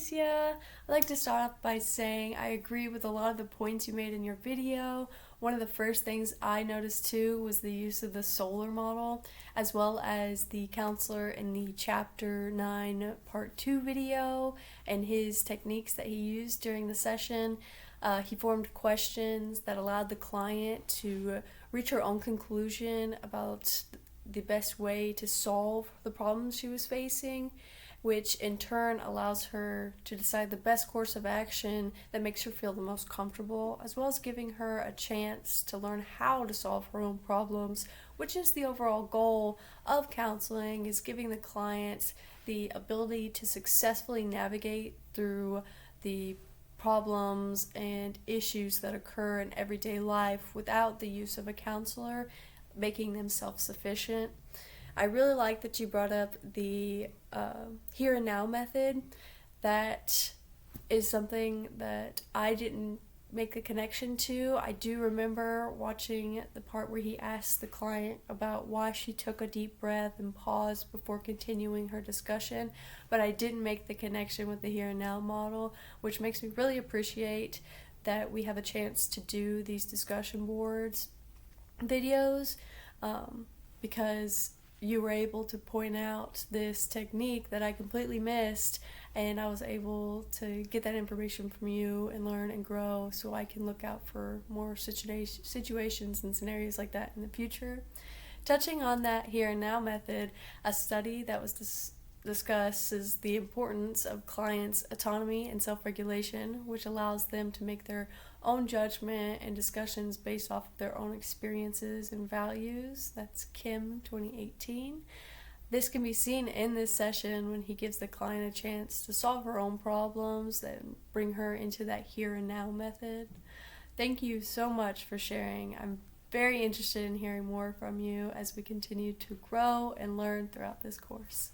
Alicia. I'd like to start off by saying I agree with a lot of the points you made in your video. One of the first things I noticed too was the use of the solar model, as well as the counselor in the chapter 9 part 2 video and his techniques that he used during the session. He formed questions that allowed the client to reach her own conclusion about the best way to solve the problems she was facing, which in turn allows her to decide the best course of action that makes her feel the most comfortable, as well as giving her a chance to learn how to solve her own problems, which is the overall goal of counseling, is giving the client the ability to successfully navigate through the problems and issues that occur in everyday life without the use of a counselor, making them self-sufficient. I really like that you brought up the here and now method. That is something that I didn't make the connection to. I do remember watching the part where he asked the client about why she took a deep breath and paused before continuing her discussion, but I didn't make the connection with the here and now model, which makes me really appreciate that we have a chance to do these discussion boards videos, because you were able to point out this technique that I completely missed, and I was able to get that information from you and learn and grow so I can look out for more situations and scenarios like that in the future. Touching on that here and now method, a study that was discusses the importance of clients' autonomy and self-regulation, which allows them to make their own judgment and discussions based off of their own experiences and values. That's Kim 2018. This can be seen in this session when he gives the client a chance to solve her own problems and bring her into that here and now method. Thank you so much for sharing. I'm very interested in hearing more from you as we continue to grow and learn throughout this course.